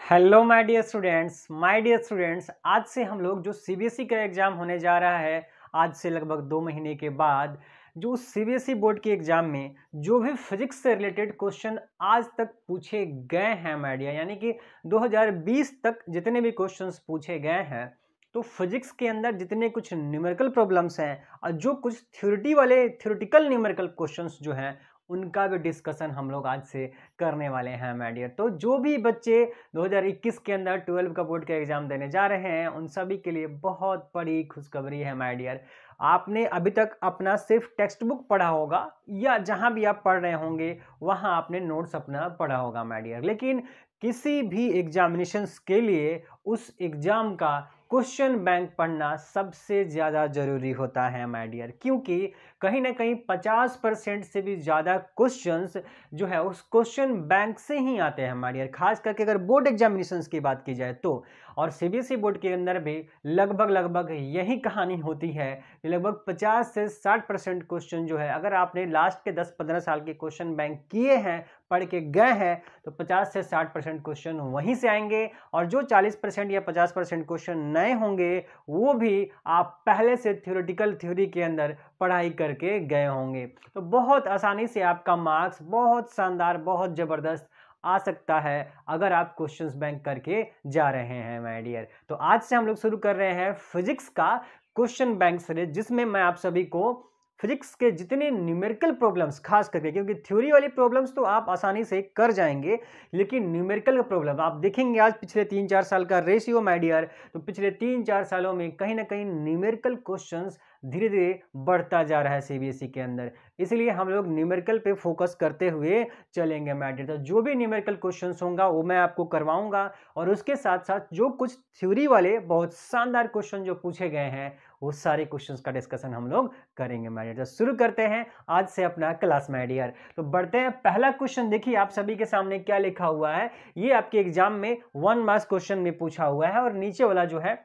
Hello my dear students आज से हम लोग जो सीबीएसई का एग्ज़ाम होने जा रहा है आज से लगभग 2 महीने के बाद जो सीबीएसई बोर्ड के एग्ज़ाम में जो भी फिजिक्स से रिलेटेड क्वेश्चन आज तक पूछे गए हैं माय डियर यानी कि 2020 तक जितने भी क्वेश्चंस पूछे गए हैं तो फिजिक्स के अंदर जितने कुछ न्यूमेरिकल प्रॉब्लम्स हैं और जो कुछ थ्योरेटिकल न्यूमेरिकल क्वेश्चंस जो हैं उनका भी डिस्कशन हम लोग आज से करने वाले हैं माय डियर। तो जो भी बच्चे 2021 के अंदर 12 का बोर्ड का एग्जाम देने जा रहे हैं उन सभी के लिए बहुत बड़ी खुशखबरी है माय डियर। आपने अभी तक अपना सिर्फ टेक्स्ट बुक पढ़ा होगा या जहां भी आप पढ़ रहे होंगे वहां आपने नोट्स अपना पढ़ा होगा माय डियर, लेकिन किसी भी एग्जामिनेशंस के लिए उस एग्जाम का क्वेश्चन बैंक पढ़ना सबसे ज़्यादा जरूरी होता है माय डियर, क्योंकि कहीं ना कहीं 50% से भी ज़्यादा क्वेश्चंस जो है उस क्वेश्चन बैंक से ही आते हैं माय डियर। खास करके अगर बोर्ड एग्जामिनेशंस की बात की जाए तो और सीबीएसई बोर्ड के अंदर भी लगभग यही कहानी होती है कि लगभग 50 से 60% क्वेश्चन जो है अगर आपने लास्ट के 10-15 साल के क्वेश्चन बैंक किए हैं पढ़ के गए हैं तो 50 से 60% क्वेश्चन वहीं से आएंगे और जो 40% या 50% क्वेश्चन नए होंगे वो भी आप पहले से थ्योरी के अंदर पढ़ाई करके गए होंगे। तो बहुत आसानी से आपका मार्क्स बहुत शानदार बहुत ज़बरदस्त आ सकता है अगर आप क्वेश्चंस बैंक करके जा रहे हैं माय डियर। तो आज से हम लोग शुरू कर रहे हैं फिजिक्स का क्वेश्चन बैंक सीरीज, जिसमें मैं आप सभी को फिजिक्स के जितने न्यूमेरिकल प्रॉब्लम्स खास करके, क्योंकि थ्योरी वाली प्रॉब्लम्स तो आप आसानी से कर जाएंगे लेकिन न्यूमेरिकल का प्रॉब्लम आप देखेंगे आज पिछले 3-4 साल का रेशियो माय डियर, तो पिछले 3-4 सालों में कहीं ना कहीं न्यूमेरिकल क्वेश्चंस धीरे धीरे बढ़ता जा रहा है सीबीएसई के अंदर, इसलिए हम लोग न्यूमेरिकल पे फोकस करते हुए चलेंगे माय डियर। तो जो भी न्यूमेरिकल क्वेश्चंस होगा वो मैं आपको करवाऊंगा और उसके साथ साथ जो कुछ थ्योरी वाले बहुत शानदार क्वेश्चन जो पूछे गए हैं वो सारे क्वेश्चंस का डिस्कशन हम लोग करेंगे माय डियर। तो शुरू करते हैं आज से अपना क्लास माय डियर। तो बढ़ते हैं, पहला क्वेश्चन देखिए आप सभी के सामने क्या लिखा हुआ है। ये आपके एग्जाम में 1 मार्क्स क्वेश्चन में पूछा हुआ है और नीचे वाला जो है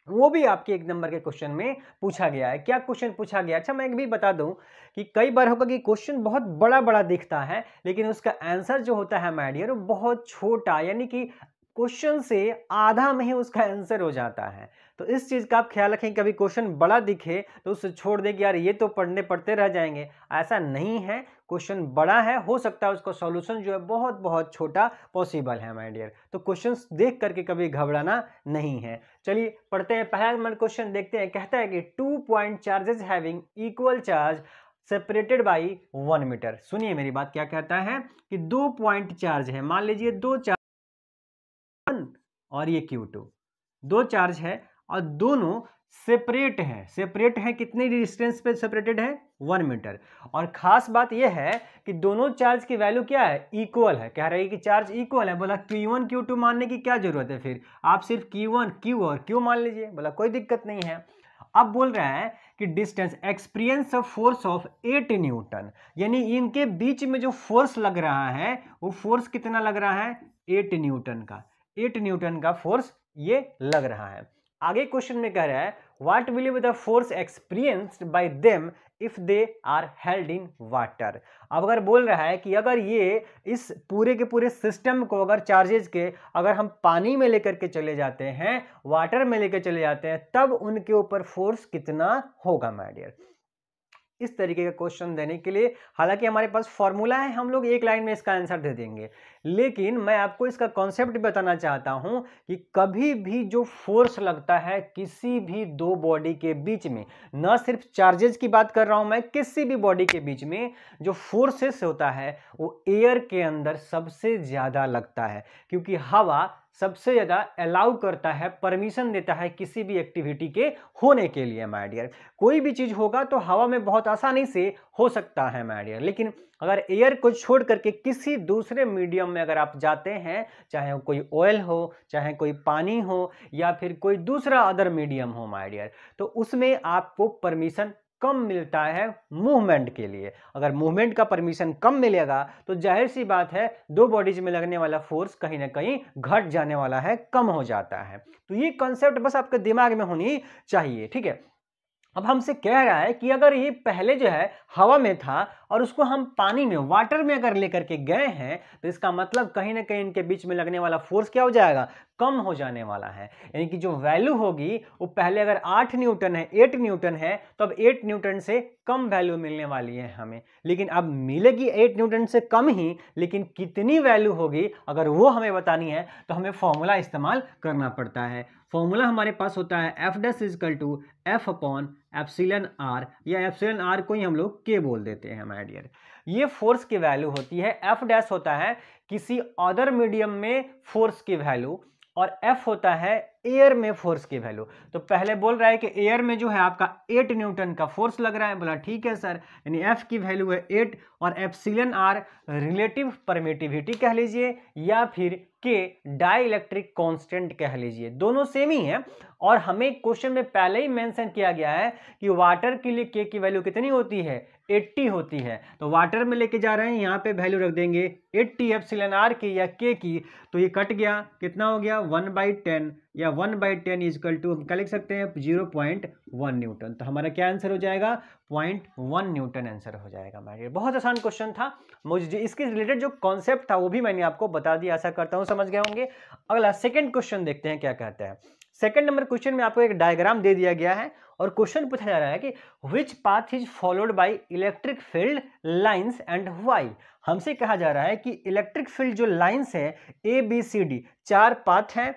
वो भी आपके 1 नंबर के क्वेश्चन में पूछा गया है। क्या क्वेश्चन पूछा गया, अच्छा मैं एक भी बता दूं कि कई बार होगा कि क्वेश्चन बहुत बड़ा बड़ा दिखता है लेकिन उसका आंसर जो होता है माय डियर वो बहुत छोटा, यानी कि क्वेश्चन से आधा में ही उसका आंसर हो जाता है। तो इस चीज का आप ख्याल रखें, कभी क्वेश्चन बड़ा दिखे तो उसे छोड़ दे कि यार ये तो पढ़ने पढ़ते रह जाएंगे, ऐसा नहीं है। क्वेश्चन बड़ा है, हो सकता है उसका सॉल्यूशन जो है बहुत बहुत छोटा पॉसिबल है माय डियर। तो क्वेश्चंस देख करके कभी घबराना नहीं है। चलिए पढ़ते हैं, पहला नंबर क्वेश्चन देखते हैं। कहता है कि 2 point charges having equal charge separated by 1 metre. सुनिए मेरी बात, क्या कहता है कि 2 पॉइंट चार्ज है, मान लीजिए 2 चार्ज और ये Q2, 2 चार्ज है और दोनों सेपरेट है कितने डिस्टेंस पे सेपरेटेड है 1 मीटर। और खास बात यह है कि दोनों चार्ज की वैल्यू क्या है, इक्वल है। कह रही है कि चार्ज इक्वल है, बोला Q1 Q2 मानने की क्या जरूरत है, फिर आप सिर्फ Q1 Q और Q मान लीजिए, बोला कोई दिक्कत नहीं है। अब बोल रहा है कि distance experience of force of 8 Newton, यानी इनके बीच में जो फोर्स लग रहा है वो फोर्स कितना लग रहा है 8 न्यूटन का, 8 न्यूटन का फोर्स ये लग रहा है। आगे क्वेश्चन में कह रहा है what will be the force experienced by them if they are held in water. अब अगर बोल रहा है कि अगर ये इस पूरे के पूरे सिस्टम को अगर चार्जेस के अगर हम पानी में लेकर के चले जाते हैं, वाटर में लेकर चले जाते हैं, तब उनके ऊपर फोर्स कितना होगा माय डियर। इस तरीके का क्वेश्चन देने के लिए हालांकि हमारे पास फॉर्मूला है, हम लोग एक लाइन में इसका आंसर दे देंगे, लेकिन मैं आपको इसका कॉन्सेप्ट बताना चाहता हूं कि कभी भी जो फोर्स लगता है किसी भी दो बॉडी के बीच में, न सिर्फ चार्जेस की बात कर रहा हूं मैं, किसी भी बॉडी के बीच में जो फोर्सेस होता है वो एयर के अंदर सबसे ज्यादा लगता है, क्योंकि हवा सबसे ज्यादा अलाउ करता है, परमिशन देता है किसी भी एक्टिविटी के होने के लिए माय डियर। कोई भी चीज होगा तो हवा में बहुत आसानी से हो सकता है माय डियर, लेकिन अगर एयर को छोड़ करके किसी दूसरे मीडियम में अगर आप जाते हैं, चाहे कोई ऑयल हो, चाहे कोई पानी हो या फिर कोई दूसरा अदर मीडियम हो माय डियर, तो उसमें आपको परमिशन कम मिलता है मूवमेंट के लिए। अगर मूवमेंट का परमिशन कम मिलेगा तो जाहिर सी बात है दो बॉडीज में लगने वाला फोर्स कहीं ना कहीं घट जाने वाला है, कम हो जाता है। तो ये कॉन्सेप्ट बस आपके दिमाग में होनी चाहिए, ठीक है। अब हमसे कह रहा है कि अगर ये पहले जो है हवा में था और उसको हम पानी में, वाटर में अगर लेकर के गए हैं, तो इसका मतलब कहीं ना कहीं इनके बीच में लगने वाला फोर्स क्या हो जाएगा, कम हो जाने वाला है। यानी कि जो वैल्यू होगी वो पहले अगर 8 न्यूटन है, 8 न्यूटन है, तो अब 8 न्यूटन से कम वैल्यू मिलने वाली है हमें। लेकिन अब मिलेगी 8 न्यूटन से कम ही, लेकिन कितनी वैल्यू होगी अगर वो हमें बतानी है तो हमें फॉर्मूला इस्तेमाल करना पड़ता है। फॉर्मूला हमारे पास होता है F dash equal to F upon epsilon R, या एप्सिलन आर को ही हम लोग के बोल देते हैं माय डियर। ये फोर्स की वैल्यू होती है। एफ डैश होता है किसी अदर मीडियम में फोर्स की वैल्यू, और एफ होता है एयर में फोर्स की वैल्यू। तो पहले बोल रहा है कि एयर में जो है आपका 8 न्यूटन का फोर्स लग रहा है। बोला ठीक है सर, यानी एफ की वैल्यू है 8 और एप्सिलन आर रिलेटिव परमिटिविटी कह लीजिए, या फिर के डाई इलेक्ट्रिक कांस्टेंट कह लीजिए, दोनों सेम ही है। और हमें क्वेश्चन में पहले ही मेंशन किया गया है कि वाटर के लिए के की वैल्यू कितनी होती है, 80 होती है। तो वाटर में लेके जा रहे हैं, यहाँ पे वैल्यू रख देंगे 80 एप्सिलन आर की या के की, तो ये कट गया, कितना हो गया 1/10, या 1/10 इजकल टू हम क्या लिख सकते हैं 0.1 न्यूटन। तो हमारा क्या आंसर हो जाएगा 0.1 न्यूटन आंसर हो जाएगा। मेरे बहुत आसान क्वेश्चन था, मुझे इसके रिलेटेड जो कॉन्सेप्ट था वो भी मैंने आपको बता दिया, आशा करता हूँ समझ गए होंगे। अगला सेकंड क्वेश्चन देखते हैं क्या कहता है। सेकंड नंबर क्वेश्चन में आपको एक डायग्राम दे दिया गया है और क्वेश्चन पूछा जा रहा है कि which path is followed by electric field lines and why. हमसे कहा जा रहा है कि इलेक्ट्रिक फील्ड जो लाइंस है ABCD 4 पाथ है,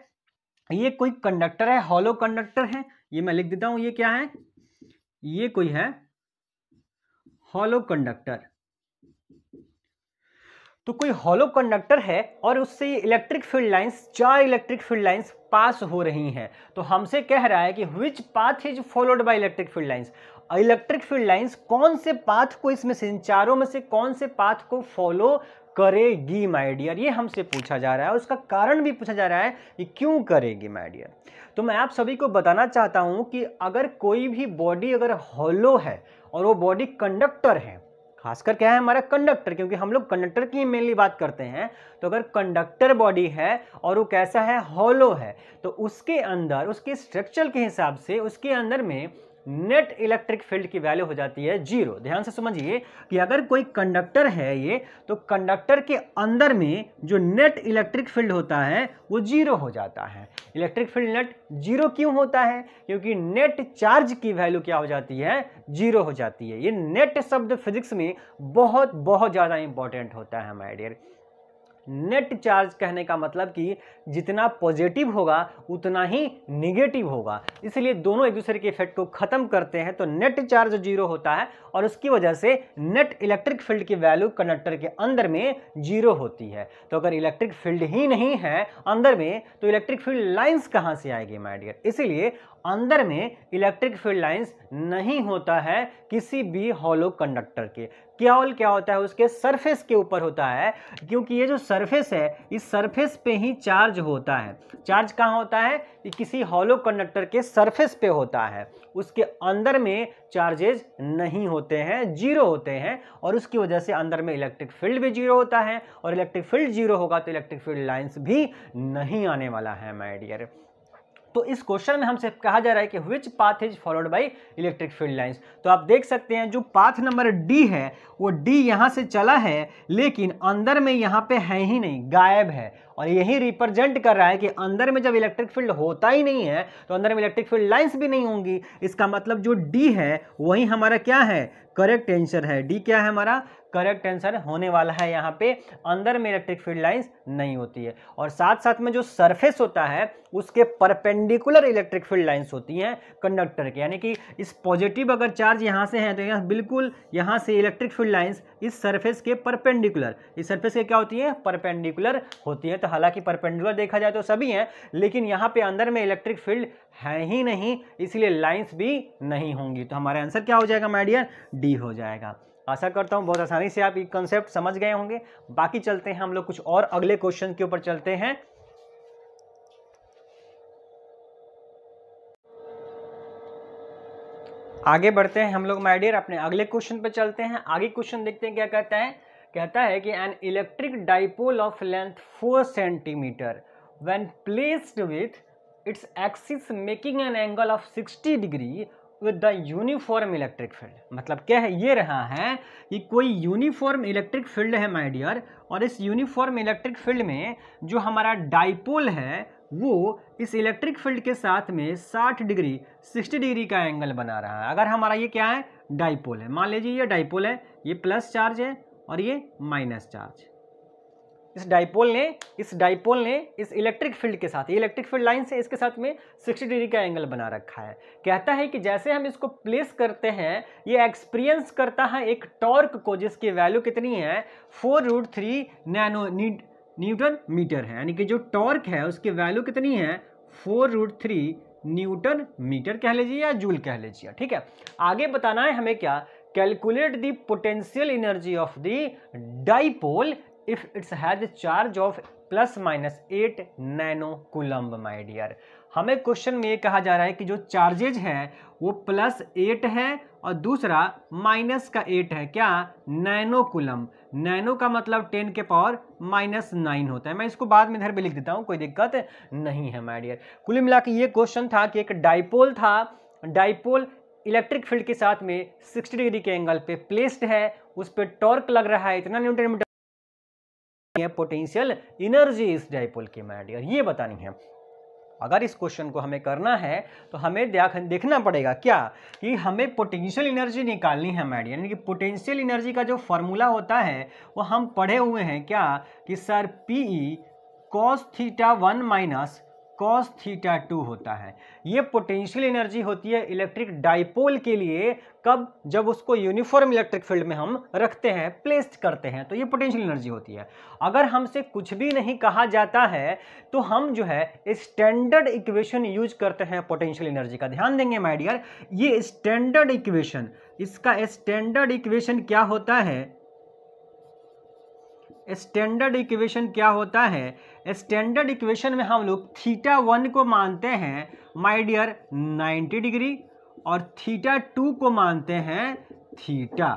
ये कोई कंडक्टर है, हॉलो कंडक्टर है, ये मैं लिख देता हूं, ये क्या है, ये कोई है हॉलो कंडक्टर। तो कोई हॉलो कंडक्टर है और उससे electric field lines, 4 electric field lines pass हो रही हैं। तो हमसे कह रहा है कि which path is followed by electric field lines. Electric field lines कौन से पाथ को, इसमें से इन चारों में से कौन से पाथ को फॉलो करेगी माय डियर, ये हमसे पूछा जा रहा है। उसका कारण भी पूछा जा रहा है कि क्यों करेगी माय डियर। तो मैं आप सभी को बताना चाहता हूं कि अगर कोई भी बॉडी अगर हॉलो है और वो बॉडी कंडक्टर है, खासकर क्या है हमारा कंडक्टर, क्योंकि हम लोग कंडक्टर की मेनली बात करते हैं, तो अगर कंडक्टर बॉडी है और वो कैसा है, हॉलो है, तो उसके अंदर, उसके स्ट्रक्चर के हिसाब से उसके अंदर में नेट इलेक्ट्रिक फील्ड की वैल्यू हो जाती है 0। ध्यान से समझिए कि अगर कोई कंडक्टर है ये, तो कंडक्टर के अंदर में जो नेट इलेक्ट्रिक फील्ड होता है वो 0 हो जाता है। इलेक्ट्रिक फील्ड नेट 0 क्यों होता है, क्योंकि नेट चार्ज की वैल्यू क्या हो जाती है, 0 हो जाती है। ये नेट शब्द फिजिक्स में बहुत बहुत ज्यादा इंपॉर्टेंट होता है माय डियर। नेट चार्ज कहने का मतलब कि जितना पॉजिटिव होगा उतना ही निगेटिव होगा, इसलिए दोनों एक दूसरे के इफेक्ट को खत्म करते हैं। तो नेट चार्ज 0 होता है और उसकी वजह से नेट इलेक्ट्रिक फील्ड की वैल्यू कंडक्टर के अंदर में 0 होती है। तो अगर इलेक्ट्रिक फील्ड ही नहीं है अंदर में, तो इलेक्ट्रिक फील्ड लाइंस कहां से आएगी माय डियर। इसीलिए अंदर में इलेक्ट्रिक फील्ड लाइंस नहीं होता है किसी भी हॉलो कंडक्टर के। केवल क्या होता है, उसके सरफेस के ऊपर होता है, क्योंकि ये जो सरफेस है, इस सरफेस पे ही चार्ज होता है। चार्ज कहाँ होता है, कि किसी हॉलो कंडक्टर के सरफेस पे होता है, उसके अंदर में चार्जेस नहीं होते हैं, 0 होते हैं, और उसकी वजह से अंदर में इलेक्ट्रिक फील्ड भी 0 होता है, और इलेक्ट्रिक फील्ड 0 होगा तो इलेक्ट्रिक फील्ड लाइंस भी नहीं आने वाला है माय डियर। तो इस क्वेश्चन में हमसे कहा जा रहा है कि which path is followed by electric field lines. तो आप देख सकते हैं जो पाथ नंबर डी है वो डी यहां से चला है, लेकिन अंदर में यहां पे है ही नहीं, गायब है, और यही रिप्रेजेंट कर रहा है कि अंदर में जब इलेक्ट्रिक फील्ड होता ही नहीं है तो अंदर में इलेक्ट्रिक फील्ड लाइंस भी नहीं होंगी। इसका मतलब जो डी है वही हमारा क्या है, करेक्ट आंसर है। डी क्या है हमारा, करेक्ट आंसर होने वाला है। यहाँ पे अंदर में इलेक्ट्रिक फील्ड लाइंस नहीं होती है, और साथ साथ में जो सरफेस होता है उसके परपेंडिकुलर इलेक्ट्रिक फील्ड लाइंस होती हैं कंडक्टर के। यानी कि इस पॉजिटिव अगर चार्ज यहाँ से है तो यहाँ बिल्कुल यहाँ से इलेक्ट्रिक फील्ड लाइंस इस सरफेस के परपेंडिकुलर, इस सरफेस के क्या होती है, परपेंडिकुलर होती है। तो हालांकि परपेंडिकुलर देखा जाए तो सभी हैं, लेकिन यहाँ पे अंदर में इलेक्ट्रिक फील्ड है ही नहीं, इसलिए लाइंस भी नहीं होंगी। तो हमारा आंसर क्या हो जाएगा माय डियर, डी हो जाएगा। आशा करता हूं बहुत आसानी से आप ये कॉन्सेप्ट समझ गए होंगे। बाकी चलते हैं हम लोग कुछ और अगले क्वेश्चन के ऊपर चलते हैं। आगे बढ़ते हैं हम लोग माय डियर, अपने अगले क्वेश्चन पे चलते हैं। आगे क्वेश्चन देखते हैं क्या कहता है। कहता है कि an electric dipole of length 4 centimetre when placed with its axis making an angle of 60 degree with the uniform electric field, मतलब क्या है, ये रहा है कि कोई यूनिफॉर्म इलेक्ट्रिक फील्ड है माय डियर, और इस यूनिफॉर्म इलेक्ट्रिक फील्ड में जो हमारा डाइपोल है वो इस इलेक्ट्रिक फील्ड के साथ में 60 डिग्री 60 डिग्री का एंगल बना रहा है। अगर हमारा ये क्या है, डाइपोल है, मान लीजिए ये डाइपोल है, ये प्लस चार्ज है और ये माइनस चार्ज। इस डाइपोल ने इस इलेक्ट्रिक फील्ड के साथ, इलेक्ट्रिक फील्ड लाइन से इसके साथ में 60 डिग्री का एंगल बना रखा है। कहता है कि जैसे हम इसको प्लेस करते हैं ये एक्सपीरियंस करता है एक टॉर्क को जिसकी वैल्यू कितनी है 4√3 नैनो न्यूटन मीटर है, यानी कि जो टॉर्क है उसकी वैल्यू कितनी है 4√3 न्यूटन मीटर कह लीजिए या जूल कह लीजिए। ठीक है, आगे बताना है हमें क्या, calculate the potential energy of the dipole if it has a charge of ±8 nano coulomb my dear. हमें क्वेश्चन में ये कहा जा रहा है कि जो चार्जेज है वो +8 है और दूसरा -8 है, क्या, नैनो कूलम्ब। नैनो का मतलब 10 के पावर -9 होता है। मैं इसको बाद में इधर भी लिख देता हूँ, कोई दिक्कत नहीं है माय डियर। कुल मिला के ये क्वेश्चन था कि एक डाइपोल था, डाइपोल इलेक्ट्रिक फील्ड के साथ में 60 डिग्री के एंगल पे प्लेस्ड है, उस पर टॉर्क लग रहा है इतना न्यूटन मीटर, पोटेंशियल एनर्जी इस डाइपोल की माय डियर, ये बतानी है। अगर इस क्वेश्चन को हमें करना है तो हमें देखना पड़ेगा क्या, कि हमें पोटेंशियल एनर्जी निकालनी है माय डियर, यानी कि पोटेंशियल एनर्जी का जो फॉर्मूला होता है वो हम पढ़े हुए हैं क्या, कि sir PE cos θ1 minus cos θ2 होता है। ये पोटेंशियल एनर्जी होती है इलेक्ट्रिक डाइपोल के लिए, कब, जब उसको यूनिफॉर्म इलेक्ट्रिक फील्ड में हम रखते हैं, प्लेस्ड करते हैं, तो ये पोटेंशियल एनर्जी होती है। अगर हमसे कुछ भी नहीं कहा जाता है तो हम जो है स्टैंडर्ड इक्वेशन यूज करते हैं पोटेंशियल एनर्जी का। ध्यान देंगे माय डियर, ये स्टैंडर्ड इक्वेशन, इसका स्टैंडर्ड इक्वेशन क्या होता है, स्टैंडर्ड इक्वेशन क्या होता है, स्टैंडर्ड इक्वेशन में हम लोग θ1 को मानते हैं माय डियर 90 डिग्री और θ2 को मानते हैं थीटा,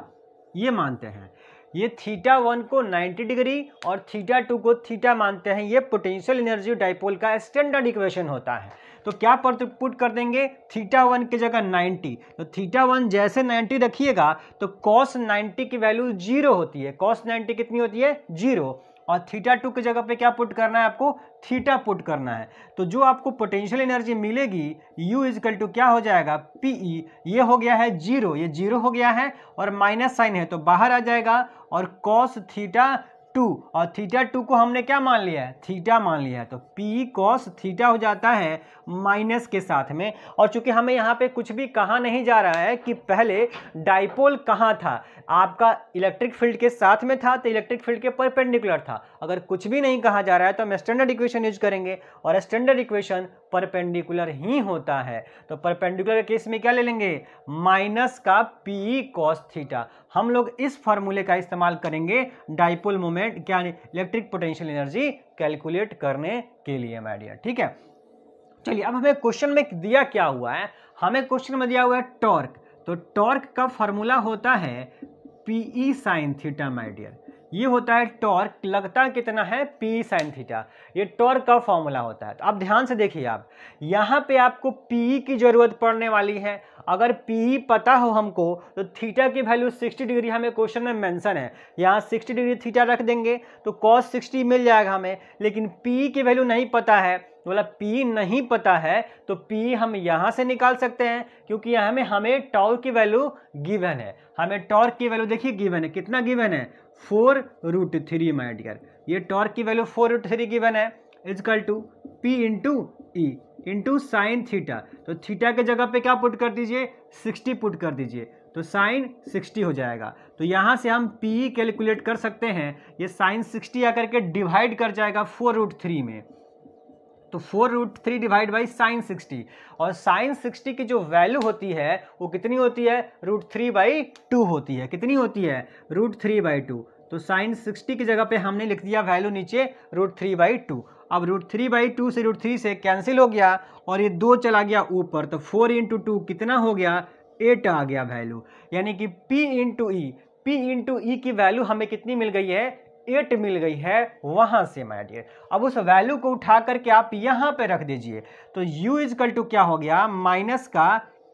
ये मानते हैं, ये θ1 को 90 डिग्री और θ2 को थीटा मानते हैं। ये पोटेंशियल एनर्जी डाइपोल का स्टैंडर्ड इक्वेशन होता है। तो क्या पुट कर देंगे, θ1 की जगह 90, तो θ1 जैसे 90 रखिएगा तो cos 90 की वैल्यू 0 होती है, cos 90 कितनी होती है 0, और θ2 की जगह पे क्या पुट करना है आपको, थीटा पुट करना है। तो जो आपको पोटेंशियल एनर्जी मिलेगी U इजकल टू क्या हो जाएगा PE, ये हो गया है 0, ये 0 हो गया है और माइनस साइन है तो बाहर आ जाएगा, और cos θ2, और θ2 को हमने क्या मान लिया है, थीटा मान लिया है, तो P cos थीटा हो जाता है माइनस के साथ में। और चूंकि हमें यहाँ पे कुछ भी कहा नहीं जा रहा है कि पहले डाइपोल कहाँ था, आपका इलेक्ट्रिक फील्ड के साथ में था तो इलेक्ट्रिक फील्ड के परपेंडिकुलर था। अगर कुछ भी नहीं कहा जा रहा है तो हम स्टैंडर्ड इक्वेशन यूज करेंगे, और स्टैंडर्ड इक्वेशन परपेंडिकुलर ही होता है। तो परपेंडिकुलर केस में क्या ले लेंगे, माइनस का P cos थीटा। हम लोग इस फॉर्मूले का इस्तेमाल करेंगे डाइपोल मोमेंट, क्या इलेक्ट्रिक पोटेंशियल एनर्जी कैलकुलेट करने के लिए माय डियर। ठीक है, चलिए अब हमें क्वेश्चन में दिया क्या हुआ है, हमें क्वेश्चन में दिया हुआ है टॉर्क, तो टॉर्क का फॉर्मूला होता है PE sin theta my dear. ये होता है टॉर्क, लगता कितना है PE sin थीटा, ये टॉर्क का फॉर्मूला होता है। तो आप ध्यान से देखिए, आप यहाँ पे आपको PE की जरूरत पड़ने वाली है। अगर PE पता हो हमको तो थीटा की वैल्यू 60 डिग्री हमें क्वेश्चन में मेंशन है, यहाँ 60 डिग्री थीटा रख देंगे तो cos 60 मिल जाएगा हमें। लेकिन PE की वैल्यू नहीं पता है, बोला PE नहीं पता है तो PE हम यहाँ से निकाल सकते हैं, क्योंकि यहाँ में हमें टॉर्क की वैल्यू गिवन है। हमें टॉर्क की वैल्यू देखिए गिवन है, कितना गिवन है 4√3 माय डियर। ये टॉर्क की वैल्यू 4√3 गिवन है, equal to P into E into sine theta. तो थीटा के जगह पे क्या पुट कर दीजिए 60 पुट कर दीजिए, तो साइन 60 हो जाएगा। तो यहाँ से हम PE कैलकुलेट कर सकते हैं, ये साइन 60 आकर के डिवाइड कर जाएगा 4√3 में, तो 4√3 डिवाइड बाई साइन 60, और साइन 60 की जो वैल्यू होती है वो कितनी होती है √3/2 होती है। कितनी होती है √3/2। तो साइन 60 की जगह पे हमने लिख दिया वैल्यू नीचे √3/2। अब √3/2 से √3 से कैंसिल हो गया और ये 2 चला गया ऊपर, तो 4 इंटू 2 कितना हो गया 8 आ गया वैल्यू, यानी कि P इंटू ई की वैल्यू हमें कितनी मिल गई है 8 मिल गई है वहां से माय डियर। अब उस वैल्यू को उठा करके आप यहां पे रख दीजिए, तो U इजकल टू क्या हो गया माइनस का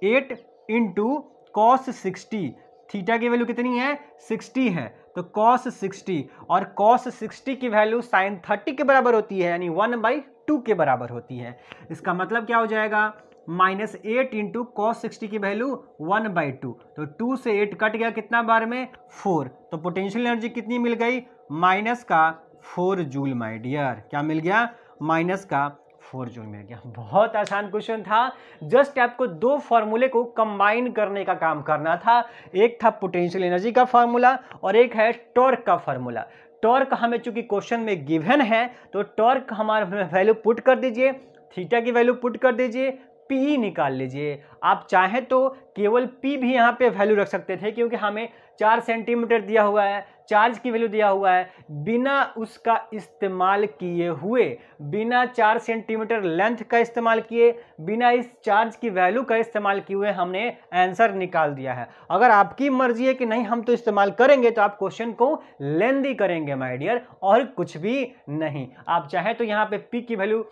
8 इंटू कॉस 60, थीटा की वैल्यू कितनी है 60 है, तो कॉस 60 और कॉस 60 की वैल्यू साइन 30 के बराबर होती है, यानी 1/2 के बराबर होती है। इसका मतलब क्या हो जाएगा, -8 इंटू कॉस 60 की वैल्यू 1/2, तो 2 से 8 कट गया, कितना बार में 4, तो पोटेंशियल एनर्जी कितनी मिल गई, -4 जूल माय डियर। क्या मिल गया, -4 जूल मिल गया। बहुत आसान क्वेश्चन था, जस्ट आपको दो फॉर्मूले को कंबाइन करने का काम करना था। एक था पोटेंशियल एनर्जी का फॉर्मूला और एक है टॉर्क का फॉर्मूला। टॉर्क हमें चूंकि क्वेश्चन में गिवन है, तो टॉर्क हमारा वैल्यू पुट कर दीजिए, थीटा की वैल्यू पुट कर दीजिए, पी निकाल लीजिए। आप चाहें तो केवल पी भी यहाँ पे वैल्यू रख सकते थे, क्योंकि हमें 4 सेंटीमीटर दिया हुआ है, चार्ज की वैल्यू दिया हुआ है, बिना उसका इस्तेमाल किए हुए, बिना 4 सेंटीमीटर लेंथ का इस्तेमाल किए, बिना इस चार्ज की वैल्यू का इस्तेमाल किए हुए हमने आंसर निकाल दिया है। अगर आपकी मर्जी है कि नहीं हम तो इस्तेमाल करेंगे, तो आप क्वेश्चन को लेंदी करेंगे माय डियर, और कुछ भी नहीं। आप चाहे तो यहाँ पे पी की वैल्यू,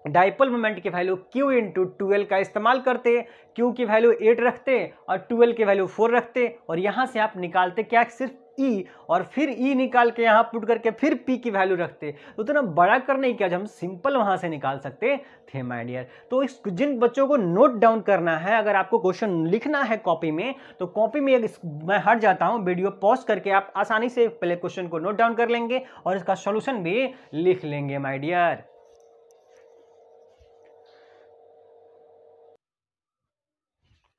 डाइपोल मोमेंट की वैल्यू Q इंटू 12 का इस्तेमाल करते, Q की वैल्यू 8 रखते और 12 की वैल्यू 4 रखते, और यहाँ से आप निकालते क्या, सिर्फ E, और फिर E निकाल के यहाँ पुट करके फिर P की वैल्यू रखते। तो इतना बड़ा करने की क्या, हम सिंपल वहाँ से निकाल सकते थे माय डियर। तो इस जिन बच्चों को नोट डाउन करना है, अगर आपको क्वेश्चन लिखना है कॉपी में, तो कॉपी में मैं हट जाता हूँ, वीडियो पॉज करके आप आसानी से पहले क्वेश्चन को नोट डाउन कर लेंगे और इसका सोल्यूशन भी लिख लेंगे माय डियर।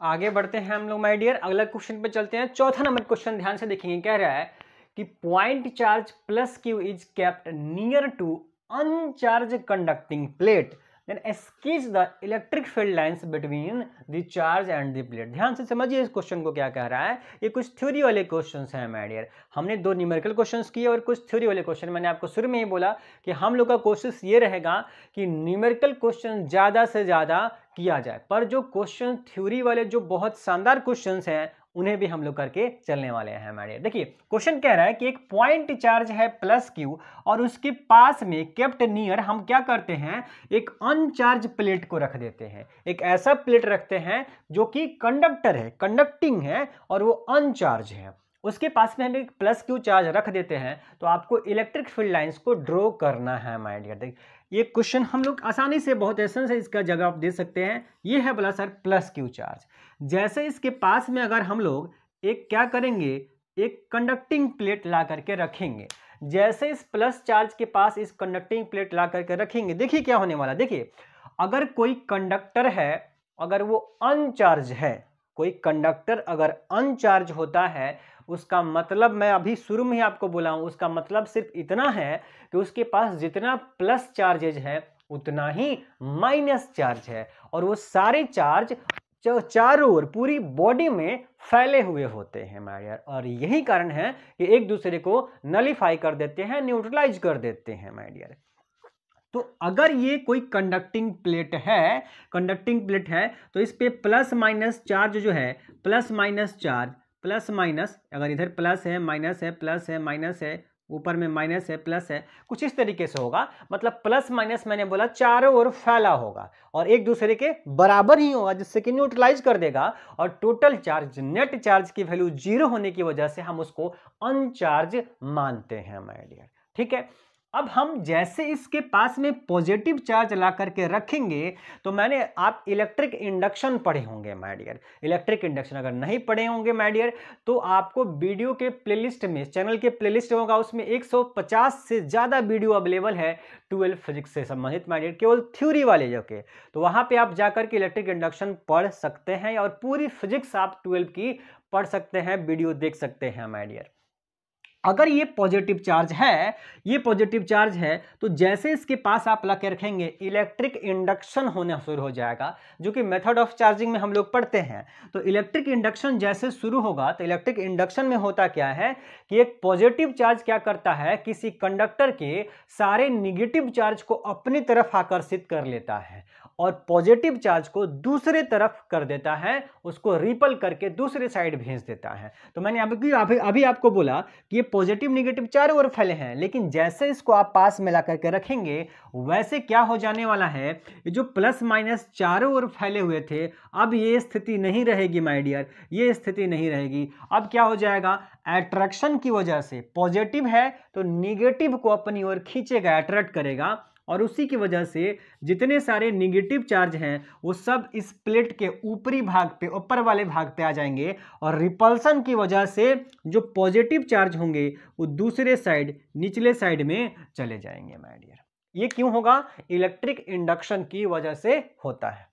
आगे बढ़ते हैं हम लोग माय डियर, अगला क्वेश्चन पे चलते हैं। चौथा नंबर क्वेश्चन ध्यान से देखेंगे, कह रहा है कि point charge plus Q is kept near to uncharged conducting plate, then sketch the electric field lines between the charge and the plate. ध्यान से समझिए इस क्वेश्चन को क्या कह रहा है। ये कुछ थ्योरी वाले क्वेश्चंस हैं माय डियर। हमने 2 न्यूमेरिकल क्वेश्चंस किए और कुछ थ्योरी वाले क्वेश्चन। मैंने आपको शुरू में ही बोला कि हम लोग का कोशिश ये रहेगा कि न्यूमेरिकल क्वेश्चन ज़्यादा से ज़्यादा किया जाए, पर जो क्वेश्चन थ्योरी वाले जो बहुत शानदार क्वेश्चंस हैं, उन्हें भी हम लोग करके चलने वाले हैं हमारे। देखिए क्वेश्चन कह रहा है कि एक पॉइंट चार्ज है प्लस Q और उसके पास में केप्ट नियर हम क्या करते हैं, एक अनचार्ज प्लेट को रख देते हैं। एक ऐसा प्लेट रखते हैं जो कि कंडक्टर है, कंडक्टिंग है और वो अनचार्ज है, उसके पास में हम एक प्लस Q चार्ज रख देते हैं। तो आपको इलेक्ट्रिक फील्ड लाइंस को ड्रॉ करना है माय डियर। देखिए ये क्वेश्चन हम लोग आसानी से, बहुत आसान से इसका जवाब दे सकते हैं। ये है बोला सर प्लस Q चार्ज, जैसे इसके पास में अगर हम लोग एक क्या करेंगे, एक कंडक्टिंग प्लेट ला करके रखेंगे, जैसे इस प्लस चार्ज के पास इस कंडक्टिंग प्लेट ला करके रखेंगे, देखिए क्या होने वाला। देखिए अगर कोई कंडक्टर है, अगर वो अनचार्ज है, कोई कंडक्टर अगर अनचार्ज होता है, उसका मतलब मैं अभी शुरू में ही आपको बोला हूं, उसका मतलब सिर्फ इतना है कि उसके पास जितना प्लस चार्जेज है उतना ही माइनस चार्ज है, और वो सारे चार्ज चारों ओर पूरी बॉडी में फैले हुए होते हैं माय डियर। और यही कारण है कि एक दूसरे को नलीफाई कर देते हैं, न्यूट्रलाइज कर देते हैं माय डियर। तो अगर ये कोई कंडक्टिंग प्लेट है, कंडक्टिंग प्लेट है, तो इस पे प्लस माइनस चार्ज जो है, plus minus charge, plus minus, अगर इधर प्लस है माइनस है, प्लस है माइनस है, ऊपर में माइनस है प्लस है, कुछ इस तरीके से होगा। मतलब प्लस माइनस मैंने बोला चारों ओर फैला होगा और एक दूसरे के बराबर ही होगा, जिससे कि न्यूट्रलाइज कर देगा, और टोटल चार्ज, नेट चार्ज की वैल्यू 0 होने की वजह से हम उसको अनचार्ज मानते हैं माय डियर। ठीक है, अब हम जैसे इसके पास में पॉजिटिव चार्ज ला करके रखेंगे, तो मैंने, आप इलेक्ट्रिक इंडक्शन पढ़े होंगे माय डियर। इलेक्ट्रिक इंडक्शन अगर नहीं पढ़े होंगे माय डियर, तो आपको वीडियो के प्लेलिस्ट में, चैनल के प्लेलिस्ट होगा, उसमें 150 से ज़्यादा वीडियो अवेलेबल है 12 फिजिक्स से संबंधित माय डियर, केवल थ्योरी वाले जो के। तो वहाँ पर आप जाकर के इलेक्ट्रिक इंडक्शन पढ़ सकते हैं और पूरी फिजिक्स आप 12 की पढ़ सकते हैं, वीडियो देख सकते हैं माय डियर। अगर ये पॉजिटिव चार्ज है, ये पॉजिटिव चार्ज है, तो जैसे इसके पास आप ला के रखेंगे, इलेक्ट्रिक इंडक्शन होना शुरू हो जाएगा, जो कि मेथड ऑफ चार्जिंग में हम लोग पढ़ते हैं। तो इलेक्ट्रिक इंडक्शन जैसे शुरू होगा, तो इलेक्ट्रिक इंडक्शन में होता क्या है कि एक पॉजिटिव चार्ज क्या करता है, किसी कंडक्टर के सारे निगेटिव चार्ज को अपनी तरफ आकर्षित कर लेता है, और पॉजिटिव चार्ज को दूसरे तरफ कर देता है, उसको रिपल करके दूसरे साइड भेज देता है। तो मैंने अभी आपको बोला कि ये पॉजिटिव नेगेटिव चारों ओर फैले हैं, लेकिन जैसे इसको आप पास मिला करके रखेंगे वैसे क्या हो जाने वाला है, ये जो प्लस माइनस चारों ओर फैले हुए थे अब ये स्थिति नहीं रहेगी माय डियर, ये स्थिति नहीं रहेगी। अब क्या हो जाएगा, अट्रैक्शन की वजह से पॉजिटिव है तो निगेटिव को अपनी ओर खींचेगा, अट्रैक्ट करेगा, और उसी की वजह से जितने सारे निगेटिव चार्ज हैं वो सब इस प्लेट के ऊपरी भाग पे, ऊपर वाले भाग पे आ जाएंगे, और रिपल्सन की वजह से जो पॉजिटिव चार्ज होंगे वो दूसरे साइड, निचले साइड में चले जाएंगे माय डियर। ये क्यों होगा, इलेक्ट्रिक इंडक्शन की वजह से होता है।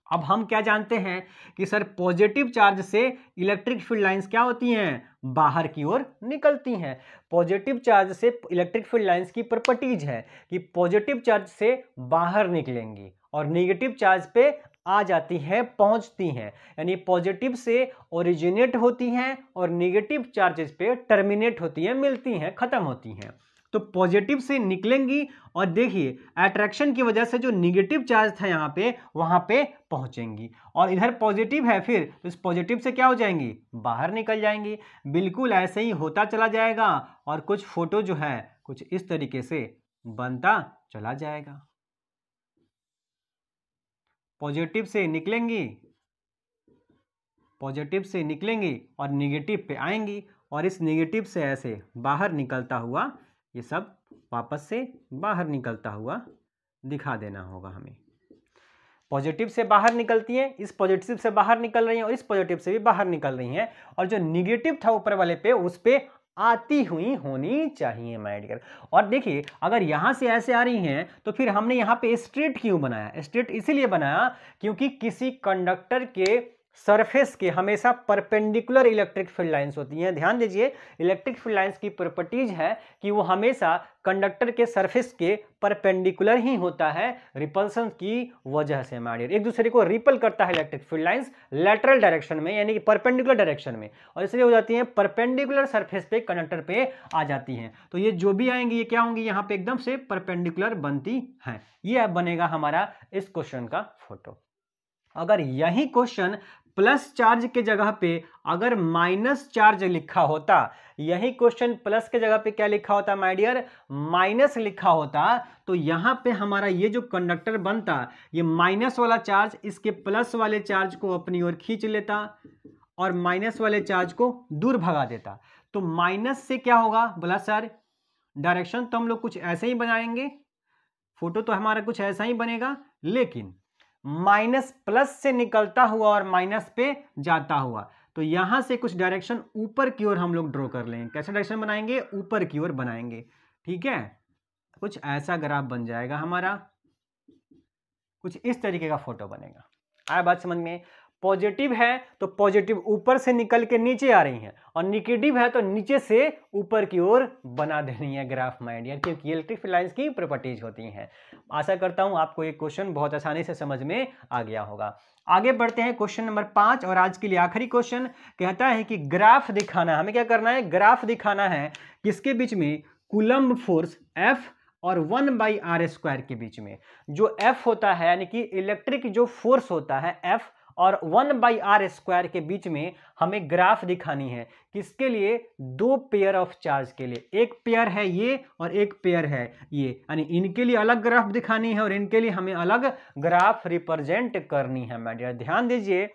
अब हम क्या जानते हैं कि सर पॉजिटिव चार्ज से इलेक्ट्रिक फील्ड लाइंस क्या होती हैं, बाहर की ओर निकलती हैं। पॉजिटिव चार्ज से इलेक्ट्रिक फील्ड लाइंस की प्रॉपर्टीज है कि पॉजिटिव चार्ज से बाहर निकलेंगी और नेगेटिव चार्ज पे आ जाती हैं, पहुंचती हैं, यानी पॉजिटिव से ओरिजिनेट होती हैं और नेगेटिव चार्जेस पे टर्मिनेट होती हैं, मिलती हैं, खत्म होती हैं। तो पॉजिटिव से निकलेंगी और देखिए अट्रैक्शन की वजह से जो नेगेटिव चार्ज था यहाँ पे वहां पे पहुंचेंगी, और इधर पॉजिटिव है फिर तो इस पॉजिटिव से क्या हो जाएंगी, बाहर निकल जाएंगी। बिल्कुल ऐसे ही होता चला जाएगा और कुछ फोटो जो है कुछ इस तरीके से बनता चला जाएगा। पॉजिटिव से निकलेंगी, पॉजिटिव से निकलेंगी और नेगेटिव पे आएंगी, और इस नेगेटिव से ऐसे बाहर निकलता हुआ ये सब वापस से बाहर निकलता हुआ दिखा देना होगा हमें। पॉजिटिव से बाहर निकलती हैं, इस पॉजिटिव से बाहर निकल रही हैं और इस पॉजिटिव से भी बाहर निकल रही हैं, और जो नेगेटिव था ऊपर वाले पे उस पे आती हुई होनी चाहिए माय डियर। और देखिए अगर यहां से ऐसे आ रही हैं तो फिर हमने यहां पे स्ट्रेट क्यों बनाया, स्ट्रेट इसीलिए बनाया क्योंकि किसी कंडक्टर के सरफेस के हमेशा परपेंडिकुलर इलेक्ट्रिक फील्ड लाइंस होती हैं। ध्यान दीजिए इलेक्ट्रिक फील्ड लाइंस की प्रॉपर्टीज है कि वो हमेशा कंडक्टर के सरफेस के परपेंडिकुलर ही होता है, रिपल्सन की वजह से माय डियर। एक दूसरे को रिपल करता है electric field lines lateral direction में, यानी कि परपेंडिकुलर डायरेक्शन में, और इसलिए हो जाती है परपेंडिकुलर सरफेस पे कंडक्टर पे आ जाती हैं। तो ये जो भी आएंगी ये क्या होंगी, यहाँ पे एकदम से परपेंडिकुलर बनती हैं। ये अब बनेगा हमारा इस क्वेश्चन का फोटो। अगर यही क्वेश्चन प्लस चार्ज के जगह पे अगर माइनस चार्ज लिखा होता, यही क्वेश्चन प्लस के जगह पे क्या लिखा होता माय डियर, माइनस लिखा होता, तो यहां पे हमारा ये जो कंडक्टर बनता, ये माइनस वाला चार्ज इसके प्लस वाले चार्ज को अपनी ओर खींच लेता और माइनस वाले चार्ज को दूर भगा देता। तो माइनस से क्या होगा, बोला सर डायरेक्शन तो हम लोग कुछ ऐसे ही बनाएंगे, फोटो तो हमारा कुछ ऐसा ही बनेगा, लेकिन माइनस प्लस से निकलता हुआ और माइनस पे जाता हुआ, तो यहां से कुछ डायरेक्शन ऊपर की ओर हम लोग ड्रॉ कर लेंगे। कैसे डायरेक्शन बनाएंगे, ऊपर की ओर बनाएंगे, ठीक है। कुछ ऐसा ग्राफ बन जाएगा हमारा, कुछ इस तरीके का फोटो बनेगा। आया बात समझ में। पॉजिटिव है तो पॉजिटिव ऊपर से निकल के नीचे आ रही है, और निगेटिव है तो नीचे से ऊपर की ओर बना देनी है ग्राफ माय डियर, क्योंकि इलेक्ट्रिक फील्ड लाइंस की प्रॉपर्टीज होती हैं। आशा करता हूं आपको ये क्वेश्चन बहुत आसानी से समझ में आ गया होगा। आगे बढ़ते हैं क्वेश्चन नंबर 5, और आज के लिए आखिरी क्वेश्चन कहता है कि ग्राफ दिखाना, हमें क्या करना है, ग्राफ दिखाना है किसके बीच में, कूलम्ब फोर्स F और 1/r² के बीच में। जो F होता है यानी कि इलेक्ट्रिक जो फोर्स होता है F और 1/r² के बीच में हमें ग्राफ दिखानी है। किसके लिए, दो पेयर ऑफ चार्ज के लिए, एक पेयर है ये और एक पेयर है ये, यानी इनके लिए अलग ग्राफ दिखानी है और इनके लिए हमें अलग ग्राफ रिप्रेजेंट करनी है माय डियर। ध्यान दीजिए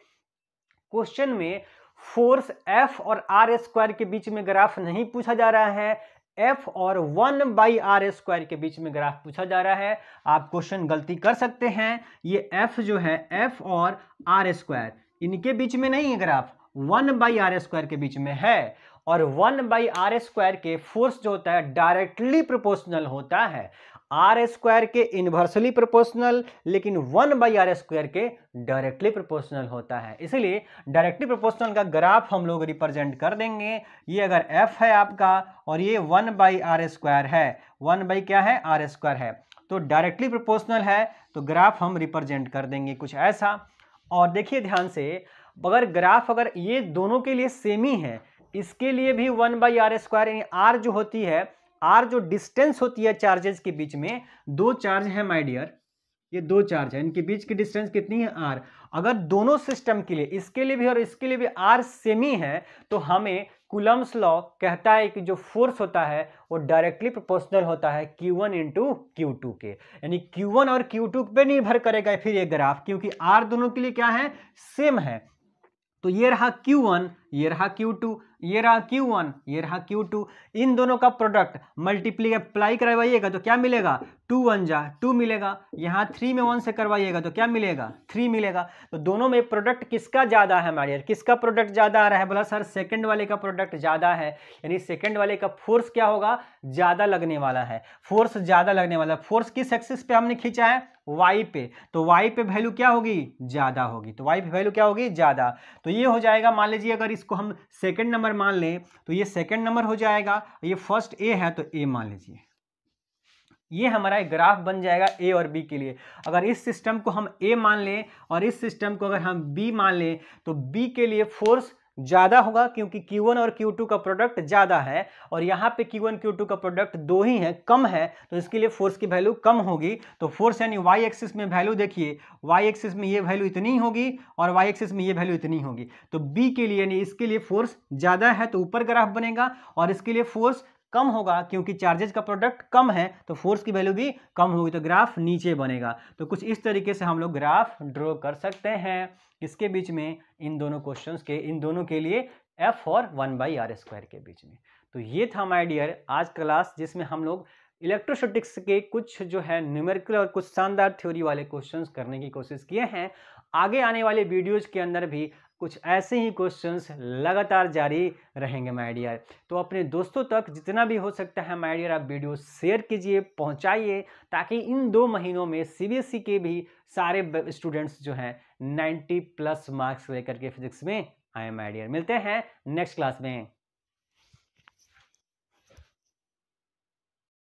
क्वेश्चन में फोर्स F और r² के बीच में ग्राफ नहीं पूछा जा रहा है, F और 1/r² के बीच में ग्राफ पूछा जा रहा है। आप क्वेश्चन गलती कर सकते हैं, ये F जो है F और r² इनके बीच में नहीं है ग्राफ, 1/r² के बीच में है, और 1/r² के फोर्स जो होता है डायरेक्टली प्रोपोर्शनल होता है, r² के इनवर्सली प्रोपोर्शनल, लेकिन 1/r² के डायरेक्टली प्रोपोर्शनल होता है। इसलिए डायरेक्टली प्रोपोर्शनल का ग्राफ हम लोग रिप्रेजेंट कर देंगे। ये अगर f है आपका और ये 1/r² है, 1 क्या है, r² है, तो डायरेक्टली प्रोपोर्शनल है, तो ग्राफ हम रिप्रेजेंट कर देंगे कुछ ऐसा। और देखिए ध्यान से, अगर ग्राफ अगर ये दोनों के लिए सेम ही है, इसके लिए भी 1/r², यानी r जो होती है, r जो डिस्टेंस होती है चार्जेस के बीच में, दो चार्ज है माय डियर, ये दो चार्ज है, इनके बीच की डिस्टेंस कितनी है r। अगर दोनों सिस्टम के लिए, इसके लिए भी और इसके लिए भी r सेम ही है, तो हमें कूलम्स लॉ कहता है कि जो फोर्स होता है वो डायरेक्टली प्रोपोर्शनल होता है Q1 इंटू Q2 के, यानी Q1 और Q2 पे निर्भर करेगा फिर ये ग्राफ, क्योंकि r दोनों के लिए क्या है, सेम है। तो ये रहा Q1, ये रहा Q2, ये रहा Q1, ये रहा Q2, इन दोनों का प्रोडक्ट मल्टीप्लाई करवाइएगा तो क्या मिलेगा, 2 1 जा 2 मिलेगा। यहाँ 3 में 1 से करवाइएगा तो क्या मिलेगा, 3 मिलेगा। तो दोनों में प्रोडक्ट किसका ज्यादा है हमारे यार, किसका प्रोडक्ट ज्यादा आ रहा है, बोला सर सेकंड वाले का प्रोडक्ट ज्यादा है, यानी सेकंड वाले का फोर्स क्या होगा, ज्यादा लगने वाला है, फोर्स ज्यादा लगने वाला है। फोर्स किस एक्सिस पे हमने खींचा है, y पे, तो y पे वैल्यू क्या होगी, ज्यादा होगी, तो y पे वैल्यू क्या होगी, ज्यादा। तो ये हो जाएगा, मान लीजिए अगर इसको हम सेकंड नंबर मान लें तो ये सेकंड नंबर हो जाएगा, ये फर्स्ट a है तो a मान लीजिए, ये हमारा एक ग्राफ बन जाएगा a और b के लिए। अगर इस सिस्टम को हम a मान लें और इस सिस्टम को अगर हम b मान लें तो b के लिए फोर्स ज्यादा होगा, क्योंकि Q1 और Q2 का प्रोडक्ट ज्यादा है, और यहाँ पे Q1 Q2 का प्रोडक्ट दो ही है, कम है, तो इसके लिए फोर्स की वैल्यू कम होगी। तो फोर्स यानी y एक्सिस में वैल्यू देखिए, y एक्सिस में ये वैल्यू इतनी होगी और y एक्सिस में ये वैल्यू इतनी होगी। तो b के लिए यानी इसके लिए फोर्स ज्यादा है तो ऊपर ग्राफ बनेगा, और इसके लिए फोर्स कम होगा क्योंकि चार्जेस का प्रोडक्ट कम है तो फोर्स की वैल्यू भी कम होगी, तो ग्राफ नीचे बनेगा। तो कुछ इस तरीके से हम लोग ग्राफ ड्रॉ कर सकते हैं किसके बीच में, इन दोनों क्वेश्चंस के, इन दोनों के लिए f और 1/r² के बीच में। तो ये था माय डियर आज क्लास, जिसमें हम लोग इलेक्ट्रोस्टैटिक्स के कुछ जो है न्यूमेरिकल और कुछ शानदार थ्योरी वाले क्वेश्चंस करने की कोशिश किए हैं। आगे आने वाले वीडियोज के अंदर भी कुछ ऐसे ही क्वेश्चंस लगातार जारी रहेंगे माय डियर। तो अपने दोस्तों तक जितना भी हो सकता है माय डियर आप वीडियो शेयर कीजिए, पहुंचाइए, ताकि इन 2 महीनों में CBSE के भी सारे स्टूडेंट्स जो हैं 90+ मार्क्स लेकर के फिजिक्स में आए माय डियर। मिलते हैं नेक्स्ट क्लास में।